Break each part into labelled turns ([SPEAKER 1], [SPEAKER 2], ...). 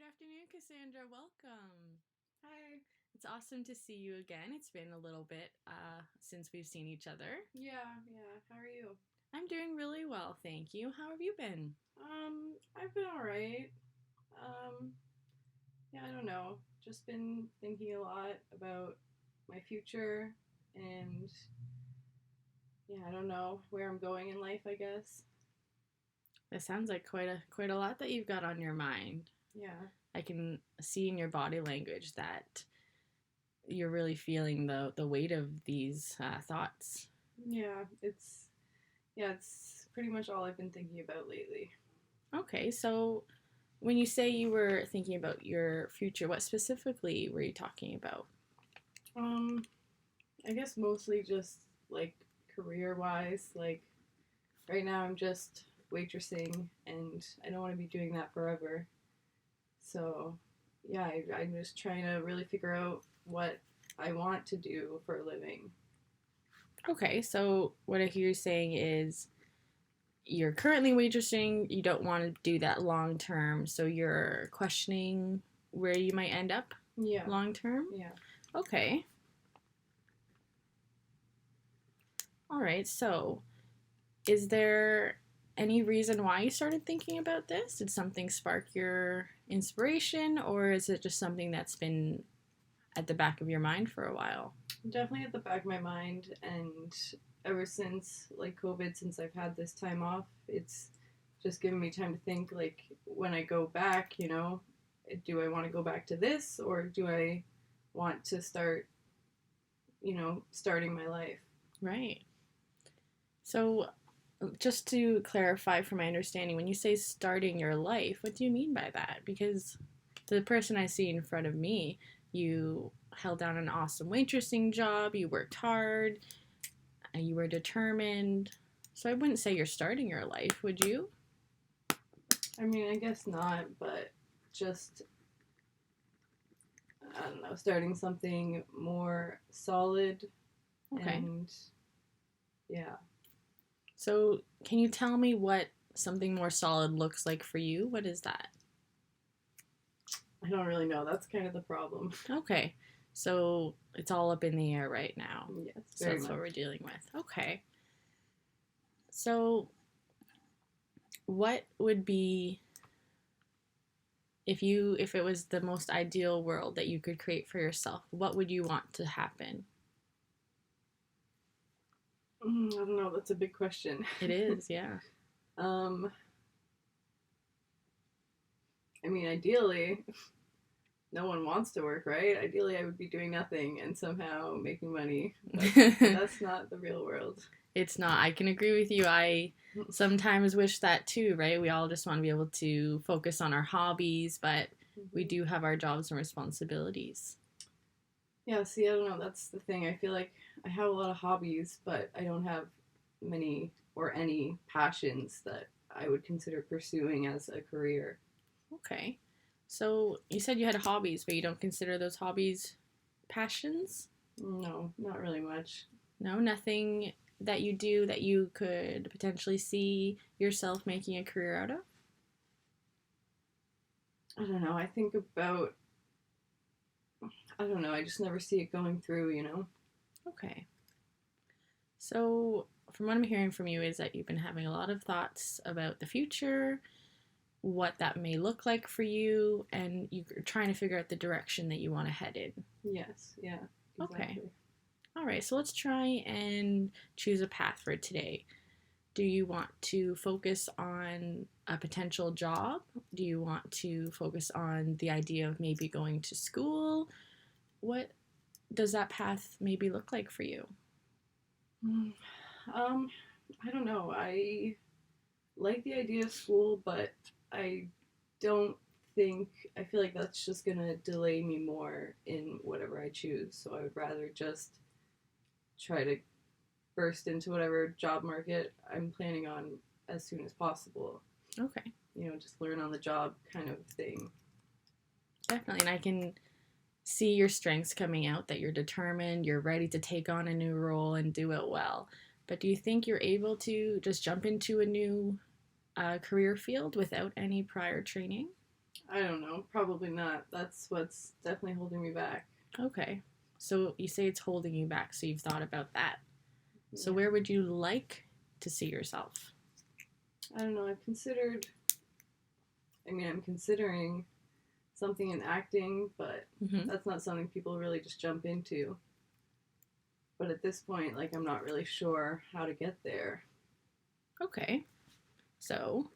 [SPEAKER 1] afternoon, Cassandra. Welcome.
[SPEAKER 2] Hi.
[SPEAKER 1] It's awesome to see you again. It's been a little bit since we've seen each other.
[SPEAKER 2] Yeah. How are you?
[SPEAKER 1] I'm doing really well, thank you. How have you been?
[SPEAKER 2] I've been alright. Um, yeah, I don't know. Just been thinking a lot about my future and yeah, I don't know where I'm going in life, I guess.
[SPEAKER 1] It sounds like quite a lot that you've got on your mind.
[SPEAKER 2] Yeah.
[SPEAKER 1] I can see in your body language that you're really feeling the weight of these thoughts.
[SPEAKER 2] It's pretty much all I've been thinking about lately.
[SPEAKER 1] Okay, so when you say you were thinking about your future, what specifically were you talking about?
[SPEAKER 2] Um, I guess mostly just like career wise, like right now I'm just waitressing and I don't want to be doing that forever. So, yeah, I'm just trying to really figure out what I want to do for a living.
[SPEAKER 1] Okay, so what I hear you saying is you're currently waitressing, you don't want to do that long term, so you're questioning where you might end up
[SPEAKER 2] Yeah,
[SPEAKER 1] long term.
[SPEAKER 2] yeah.
[SPEAKER 1] Okay. All right. So, is there any reason why you started thinking about this? Did something spark your inspiration, or is it just something that's been at the back of your mind for a while?
[SPEAKER 2] Definitely at the back of my mind, and ever since like COVID, since I've had this time off, it's just given me time to think. Like when I go back, do I want to go back to this, or do I want to start, starting my life?
[SPEAKER 1] Right. So, just to clarify for my understanding, when you say starting your life, what do you mean by that? Because the person I see in front of me, you held down an awesome waitressing job, you worked hard, and you were determined. So I wouldn't say you're starting your life, would you?
[SPEAKER 2] I mean, I guess not, but just I don't know, starting something more solid
[SPEAKER 1] Okay.
[SPEAKER 2] and yeah.
[SPEAKER 1] So can you tell me what something more solid looks like for you? What is that?
[SPEAKER 2] I don't really know. That's kind of the problem.
[SPEAKER 1] Okay. So it's all up in the air right now.
[SPEAKER 2] Yes,
[SPEAKER 1] So
[SPEAKER 2] very
[SPEAKER 1] that's what
[SPEAKER 2] much.
[SPEAKER 1] we're dealing with. Okay. So what would be if it was the most ideal world that you could create for yourself, what would you want to happen?
[SPEAKER 2] I don't know. That's a big question.
[SPEAKER 1] It is, yeah.
[SPEAKER 2] um, I mean, ideally, no one wants to work, right? Ideally, I would be doing nothing and somehow making money, but that's not the real world.
[SPEAKER 1] It's not. I can agree with you. I sometimes wish that too, right? We all just want to be able to focus on our hobbies, but we do have our jobs and responsibilities.
[SPEAKER 2] Yeah, see, I don't know. That's the thing. I feel like I have a lot of hobbies, but I don't have many or any passions that I would consider pursuing as a career.
[SPEAKER 1] Okay. So you said you had hobbies, but you don't consider those hobbies passions?
[SPEAKER 2] No, not really much.
[SPEAKER 1] No, nothing that you do that you could potentially see yourself making a career out of?
[SPEAKER 2] I don't know. I don't know. I just never see it going through.
[SPEAKER 1] Okay. So, from what I'm hearing from you, is that you've been having a lot of thoughts about the future, what that may look like for you, and you're trying to figure out the direction that you want to head in.
[SPEAKER 2] Yes, yeah, exactly.
[SPEAKER 1] Okay. All right, so let's try and choose a path for today. Do you want to focus on a potential job? Do you want to focus on the idea of maybe going to school? What does that path maybe look like for you?
[SPEAKER 2] Um, I don't know. I like the idea of school, but I don't I feel like that's just gonna delay me more in whatever I choose. So I would rather just try to burst into whatever job market I'm planning on as soon as possible.
[SPEAKER 1] Okay.
[SPEAKER 2] Just learn on the job kind of thing.
[SPEAKER 1] Definitely. And I can see your strengths coming out, that you're determined, you're ready to take on a new role and do it well. But do you think you're able to just jump into a new career field without any prior training?
[SPEAKER 2] I don't know. Probably not. That's what's definitely holding me back.
[SPEAKER 1] Okay. So you say it's holding you back, so you've thought about that. So
[SPEAKER 2] Yeah.
[SPEAKER 1] where would you like to see yourself?
[SPEAKER 2] I don't know. I'm considering something in acting, but
[SPEAKER 1] Mm-hmm.
[SPEAKER 2] that's not something people really just jump into. But at this point, like, I'm not really sure how to get there.
[SPEAKER 1] Okay. So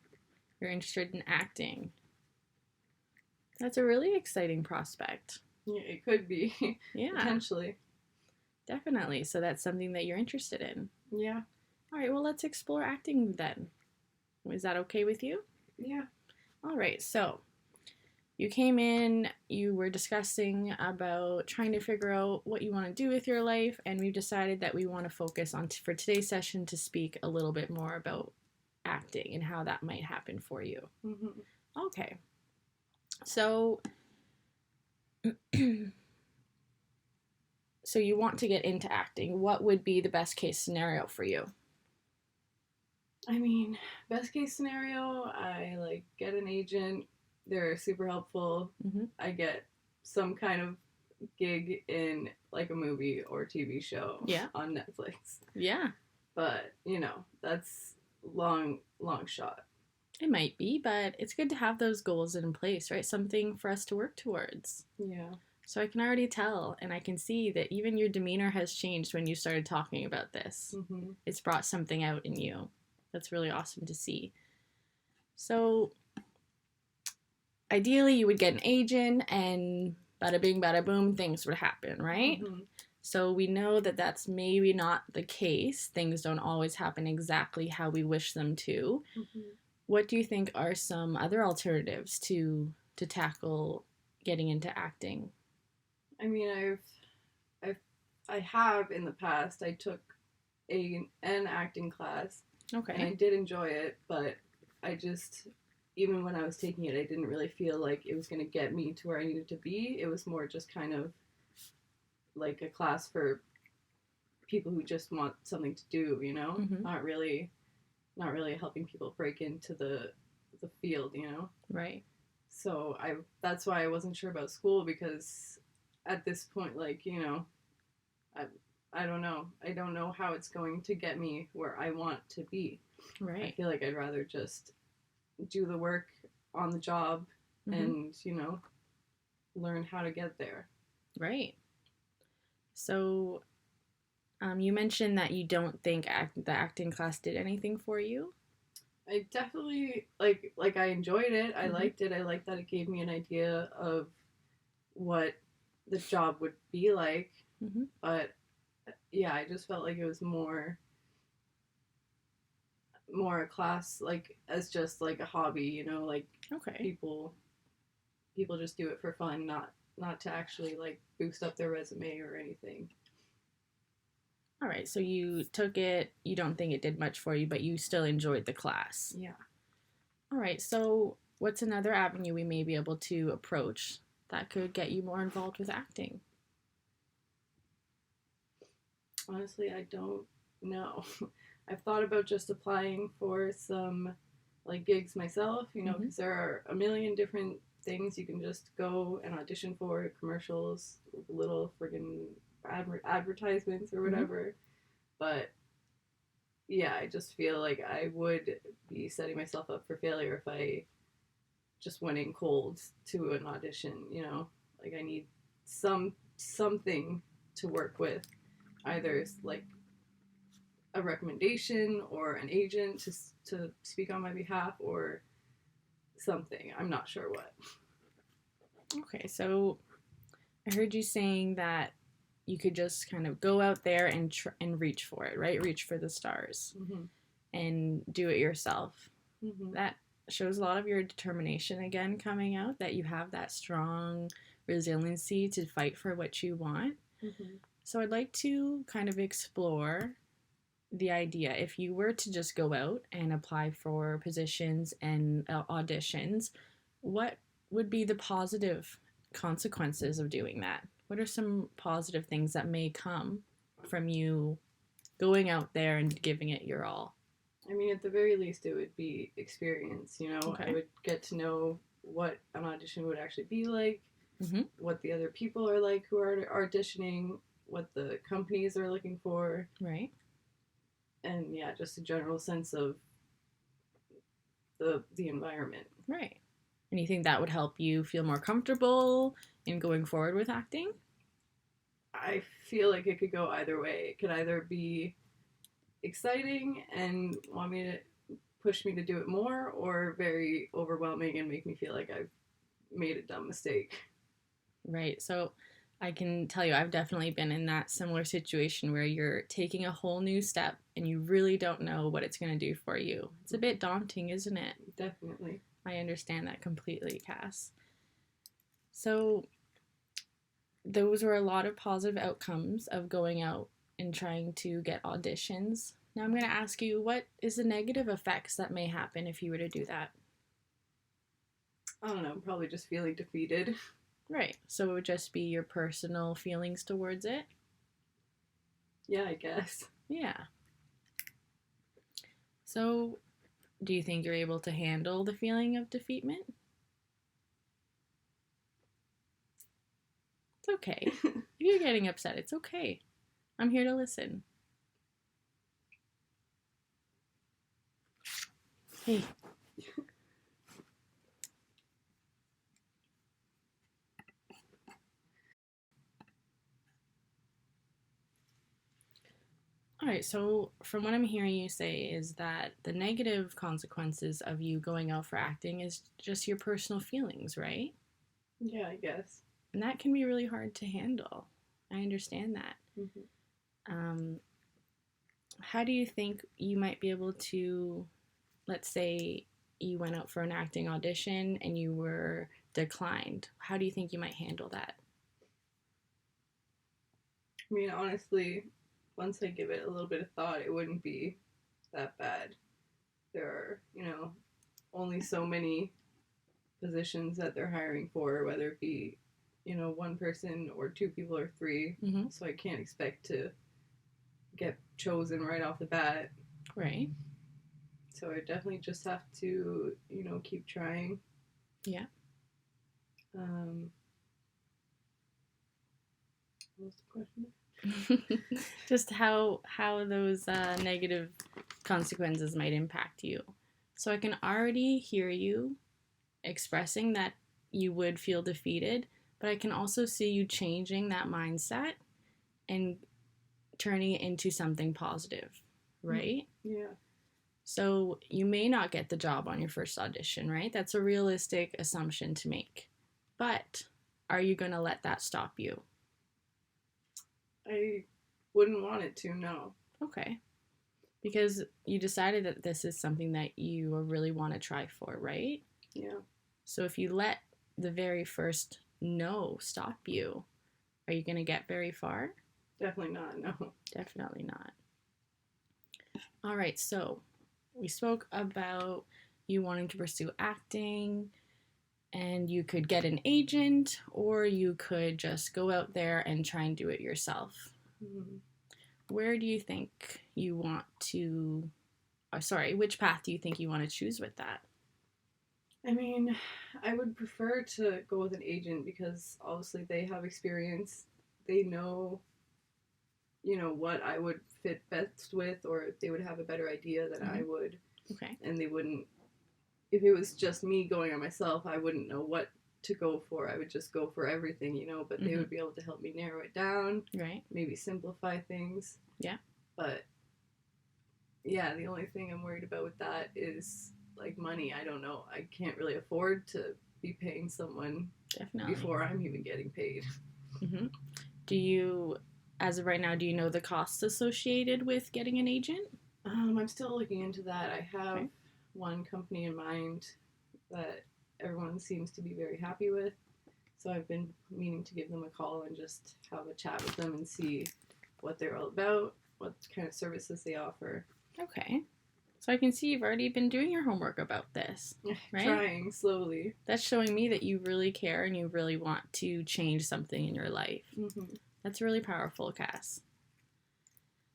[SPEAKER 1] you're interested in acting. That's a really exciting prospect.
[SPEAKER 2] Yeah, it could be
[SPEAKER 1] Yeah,
[SPEAKER 2] potentially.
[SPEAKER 1] definitely. So that's something that you're interested in.
[SPEAKER 2] Yeah,
[SPEAKER 1] All right, well, let's explore acting then. Is that okay with you?
[SPEAKER 2] yeah.
[SPEAKER 1] All right, so you came in, you were discussing about trying to figure out what you want to do with your life, and we've decided that we want to focus on, for today's session, to speak a little bit more about acting and how that might happen for you.
[SPEAKER 2] Mm-hmm.
[SPEAKER 1] Okay, so so you want to get into acting. What would be the best case scenario for you?
[SPEAKER 2] I mean, best case scenario, I like get an agent. They're super helpful.
[SPEAKER 1] Mm-hmm.
[SPEAKER 2] I get some kind of gig in like a movie or TV show
[SPEAKER 1] Yeah.
[SPEAKER 2] on Netflix.
[SPEAKER 1] Yeah,
[SPEAKER 2] But, that's long shot.
[SPEAKER 1] it might be, but it's good to have those goals in place, right? Something for us to work towards.
[SPEAKER 2] Yeah.
[SPEAKER 1] So I can already tell and I can see that even your demeanor has changed when you started talking about this.
[SPEAKER 2] Mm-hmm.
[SPEAKER 1] It's brought something out in you. That's really awesome to see. So ideally, you would get an agent and bada bing, bada boom, things would happen, right?
[SPEAKER 2] Mm-hmm.
[SPEAKER 1] So we know that that's maybe not the case. Things don't always happen exactly how we wish them to.
[SPEAKER 2] Mm-hmm.
[SPEAKER 1] What do you think are some other alternatives to tackle getting into acting?
[SPEAKER 2] I mean, I have in the past. I took an acting class, and I
[SPEAKER 1] Okay.
[SPEAKER 2] did enjoy it, but I just, even when I was taking it, I didn't really feel like it was going to get me to where I needed to be. It was more just kind of like a class for people who just want something to do,
[SPEAKER 1] Mm-hmm.
[SPEAKER 2] not really helping people break into the field.
[SPEAKER 1] Right.
[SPEAKER 2] So that's why I wasn't sure about school, because at this point, like, I I don't know. I don't know how it's going to get me where I want to be. I
[SPEAKER 1] Right.
[SPEAKER 2] feel like I'd rather just do the work on the job
[SPEAKER 1] Mm-hmm.
[SPEAKER 2] and, learn how to get there.
[SPEAKER 1] Right. So, you mentioned that you don't think the acting class did anything for you.
[SPEAKER 2] I definitely like I enjoyed it. I
[SPEAKER 1] Mm-hmm.
[SPEAKER 2] liked it. I liked that it gave me an idea of what the job would be like.
[SPEAKER 1] Mm-hmm.
[SPEAKER 2] But yeah, I just felt like it was more a class, like, as just like a hobby, like
[SPEAKER 1] Okay.
[SPEAKER 2] people just do it for fun, not to actually like boost up their resume or anything.
[SPEAKER 1] All right. So you took it. You don't think it did much for you, but you still enjoyed the class.
[SPEAKER 2] Yeah.
[SPEAKER 1] All right. So what's another avenue we may be able to approach that could get you more involved with acting?
[SPEAKER 2] Honestly, I don't know. I've thought about just applying for some like gigs myself,
[SPEAKER 1] Mm-hmm.
[SPEAKER 2] because there are a million different things you can just go and audition for, commercials, little friggin' advertisements or
[SPEAKER 1] Mm-hmm.
[SPEAKER 2] whatever. But yeah, I just feel like I would be setting myself up for failure if I just went in cold to an audition. Like, I need something to work with, either like a recommendation or an agent to speak on my behalf, or something. I'm not sure what.
[SPEAKER 1] Okay. So I heard you saying that you could just kind of go out there and reach for it, right? Reach for the stars
[SPEAKER 2] Mm-hmm.
[SPEAKER 1] and do it yourself.
[SPEAKER 2] Mm-hmm.
[SPEAKER 1] That shows a lot of your determination again coming out, that you have that strong resiliency to fight for what you want.
[SPEAKER 2] Mm-hmm.
[SPEAKER 1] So I'd like to kind of explore the idea, if you were to just go out and apply for positions and auditions, what would be the positive consequences of doing that? What are some positive things that may come from you going out there and giving it your all?
[SPEAKER 2] I mean, at the very least, it would be experience. I
[SPEAKER 1] Okay.
[SPEAKER 2] would get to know what an audition would actually be like,
[SPEAKER 1] Mm-hmm.
[SPEAKER 2] what the other people are like who are auditioning, what the companies are looking for,
[SPEAKER 1] Right.
[SPEAKER 2] and yeah, just a general sense of the environment.
[SPEAKER 1] Right. And you think that would help you feel more comfortable in going forward with acting?
[SPEAKER 2] I feel like it could go either way. It could either be exciting and want me to push me to do it more, or very overwhelming and make me feel like I've made a dumb mistake.
[SPEAKER 1] Right. So I can tell you, I've definitely been in that similar situation where you're taking a whole new step and you really don't know what it's going to do for you. It's a bit daunting, isn't it?
[SPEAKER 2] Definitely.
[SPEAKER 1] I understand that completely, Cass. So those were a lot of positive outcomes of going out and trying to get auditions. Now I'm going to ask you, what is the negative effects that may happen if you were to do that?
[SPEAKER 2] I don't know, probably just feeling defeated.
[SPEAKER 1] Right. So it would just be your personal feelings towards it?
[SPEAKER 2] Yeah, I guess.
[SPEAKER 1] Yeah. So do you think you're able to handle the feeling of defeatment? It's okay. If you're getting upset, it's okay. I'm here to listen. Hey. All right, so from what I'm hearing you say is that the negative consequences of you going out for acting is just your personal feelings, right?
[SPEAKER 2] Yeah, I guess.
[SPEAKER 1] And that can be really hard to handle. I understand that. Um, how do you think you might be able to, let's say you went out for an acting audition and you were declined? How do you think you might handle that?
[SPEAKER 2] I mean, honestly, once I give it a little bit of thought, it wouldn't be that bad. There are, only so many positions that they're hiring for, whether it be, one person or two people or three.
[SPEAKER 1] Mm-hmm.
[SPEAKER 2] So I can't expect to get chosen right off the bat.
[SPEAKER 1] Right.
[SPEAKER 2] So I definitely just have to, keep trying.
[SPEAKER 1] Yeah.
[SPEAKER 2] What was the question?
[SPEAKER 1] Just how those negative consequences might impact you. So I can already hear you expressing that you would feel defeated, but I can also see you changing that mindset and turning it into something positive, right?
[SPEAKER 2] Yeah.
[SPEAKER 1] So you may not get the job on your first audition, right? That's a realistic assumption to make. But are you going to let that stop you?
[SPEAKER 2] I wouldn't want it to, no.
[SPEAKER 1] Okay. Because you decided that this is something that you really want to try for, right?
[SPEAKER 2] Yeah.
[SPEAKER 1] So if you let the very first no stop you, are you going to get very far?
[SPEAKER 2] Definitely not, no.
[SPEAKER 1] Definitely not. All right, so we spoke about you wanting to pursue acting, and you could get an agent, or you could just go out there and try and do it yourself.
[SPEAKER 2] Mm-hmm.
[SPEAKER 1] Where do you think you want to, which path do you think you want to choose with that?
[SPEAKER 2] I mean, I would prefer to go with an agent because obviously they have experience. They know, what I would fit best with, or they would have a better idea than I would.
[SPEAKER 1] Okay.
[SPEAKER 2] And they wouldn't, if it was just me going on myself, I wouldn't know what to go for. I would just go for everything, but they would be able to help me narrow it down.
[SPEAKER 1] Right.
[SPEAKER 2] Maybe simplify things.
[SPEAKER 1] Yeah.
[SPEAKER 2] But yeah, the only thing I'm worried about with that is like money. I don't know. I can't really afford to be paying someone
[SPEAKER 1] Definitely
[SPEAKER 2] before I'm even getting paid.
[SPEAKER 1] Mm-hmm. Do you, as of right now, do you know the costs associated with getting an agent?
[SPEAKER 2] I'm still looking into that. I have one company in mind that everyone seems to be very happy with. So I've been meaning to give them a call and just have a chat with them and see what they're all about, what kind of services they offer.
[SPEAKER 1] Okay. So I can see you've already been doing your homework about this, right?
[SPEAKER 2] Trying slowly.
[SPEAKER 1] That's showing me that you really care and you really want to change something in your life.
[SPEAKER 2] Mm-hmm.
[SPEAKER 1] That's really powerful, Cass.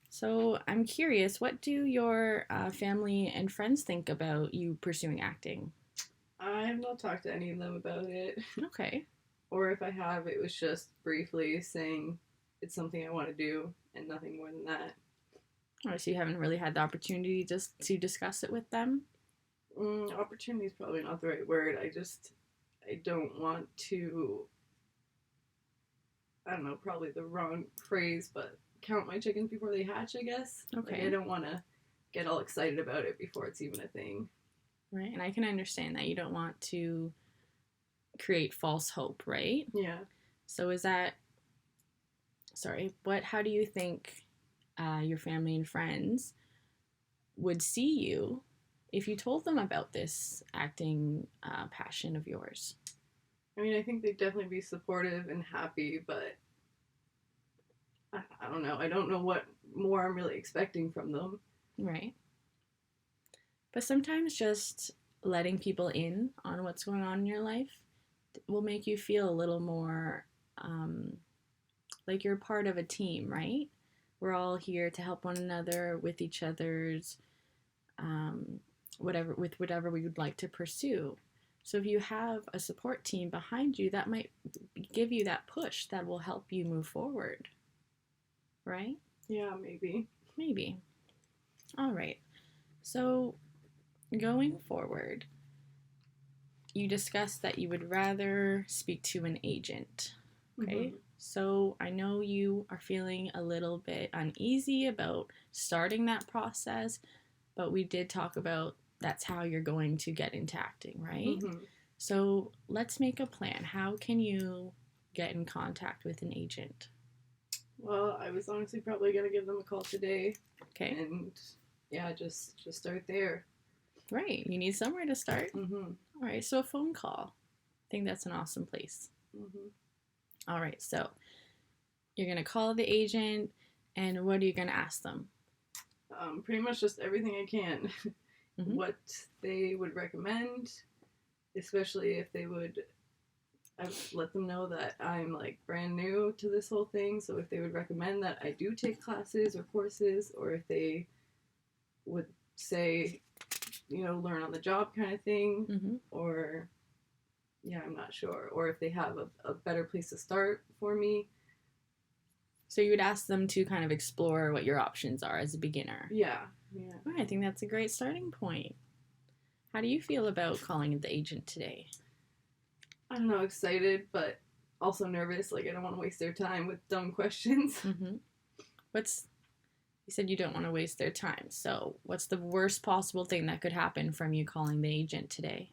[SPEAKER 1] So I'm curious, what do your family and friends think about you pursuing acting?
[SPEAKER 2] I have not talked to any of them about it.
[SPEAKER 1] Okay.
[SPEAKER 2] Or if I have, it was just briefly saying it's something I want to do and nothing more than that.
[SPEAKER 1] All right, so you haven't really had the opportunity just to discuss it with them?
[SPEAKER 2] Opportunity is probably not the right word. I don't want to, I don't know, probably the wrong phrase, but count my chickens before they hatch, I guess.
[SPEAKER 1] Okay.
[SPEAKER 2] Like, I don't want to get all excited about it before it's even a thing.
[SPEAKER 1] Right, and I can understand that you don't want to create false hope, right?
[SPEAKER 2] Yeah.
[SPEAKER 1] So is that, sorry, how do you think your family and friends would see you if you told them about this acting passion of yours?
[SPEAKER 2] I mean, I think they'd definitely be supportive and happy, but I don't know. I don't know what more I'm really expecting from them.
[SPEAKER 1] Right. But sometimes just letting people in on what's going on in your life will make you feel a little more like you're part of a team, right? We're all here to help one another with each other's whatever we would like to pursue. So if you have a support team behind you, that might give you that push that will help you move forward, right?
[SPEAKER 2] Yeah, maybe.
[SPEAKER 1] Maybe. All right. So going forward, you discussed that you would rather speak to an agent. Okay.
[SPEAKER 2] Mm-hmm.
[SPEAKER 1] So I know you are feeling a little bit uneasy about starting that process, but we did talk about that's how you're going to get into acting, right?
[SPEAKER 2] Mm-hmm.
[SPEAKER 1] So let's make a plan. How can you get in contact with an agent?
[SPEAKER 2] Well, I was honestly probably gonna give them a call today,
[SPEAKER 1] Okay.
[SPEAKER 2] and yeah, just start there.
[SPEAKER 1] Right. You need somewhere to start.
[SPEAKER 2] Mm-hmm.
[SPEAKER 1] All right. So a phone call. I think that's an awesome place.
[SPEAKER 2] Mm-hmm.
[SPEAKER 1] All right. So you're going to call the agent, and what are you going to ask them?
[SPEAKER 2] Pretty much just everything I can.
[SPEAKER 1] Mm-hmm.
[SPEAKER 2] What they would recommend, especially if they would. I've let them know that I'm like brand new to this whole thing, so if they would recommend that I do take classes or courses, or if they would say, learn on the job kind of thing,
[SPEAKER 1] Mm-hmm.
[SPEAKER 2] or yeah, I'm not sure, or if they have a better place to start for me.
[SPEAKER 1] So you would ask them to kind of explore what your options are as a beginner.
[SPEAKER 2] Yeah, yeah.
[SPEAKER 1] Well, I think that's a great starting point. How do you feel about calling the agent today?
[SPEAKER 2] I don't know, excited, but also nervous. Like, I don't want to waste their time with dumb questions.
[SPEAKER 1] Mm-hmm. You said you don't want to waste their time. So what's the worst possible thing that could happen from you calling the agent today?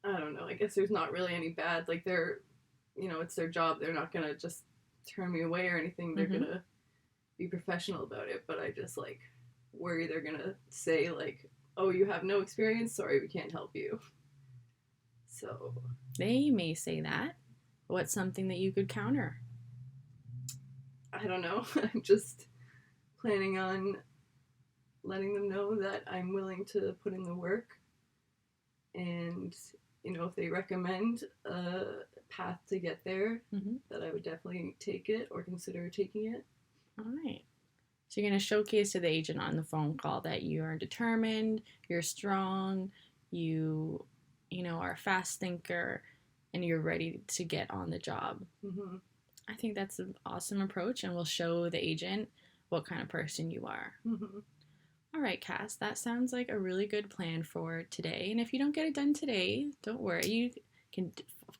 [SPEAKER 2] I don't know. I guess there's not really any bad. Like, it's their job. They're not gonna just turn me away or anything. They're
[SPEAKER 1] Mm-hmm.
[SPEAKER 2] gonna be professional about it. But I just like worry they're gonna say like, "Oh, you have no experience. Sorry, we can't help you." So
[SPEAKER 1] They may say that. What's something that you could counter?
[SPEAKER 2] I don't know. I'm just planning on letting them know that I'm willing to put in the work, and if they recommend a path to get there,
[SPEAKER 1] Mm-hmm.
[SPEAKER 2] that I would definitely take it or consider taking it.
[SPEAKER 1] All right. So you're going to showcase to the agent on the phone call that you are determined, you're strong, are a fast thinker, and you're ready to get on the job.
[SPEAKER 2] Mm-hmm.
[SPEAKER 1] I think that's an awesome approach, and will show the agent what kind of person you are.
[SPEAKER 2] Mm-hmm.
[SPEAKER 1] All right, Cass, that sounds like a really good plan for today. And if you don't get it done today, don't worry. You can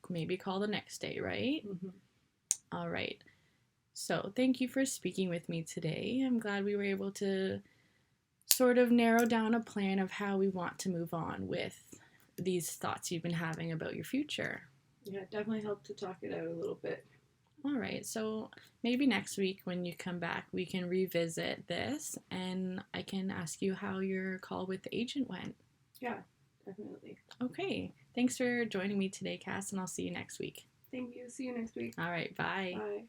[SPEAKER 1] maybe call the next day, right?
[SPEAKER 2] Mm-hmm.
[SPEAKER 1] All right. So thank you for speaking with me today. I'm glad we were able to sort of narrow down a plan of how we want to move on with these thoughts you've been having about your future.
[SPEAKER 2] Yeah, it definitely helped to talk it out a little bit.
[SPEAKER 1] All right, so maybe next week when you come back, we can revisit this and I can ask you how your call with the agent went.
[SPEAKER 2] Yeah, definitely.
[SPEAKER 1] Okay, thanks for joining me today, Cass, and I'll see you next week.
[SPEAKER 2] Thank you. See you next week.
[SPEAKER 1] All right, bye.
[SPEAKER 2] Bye.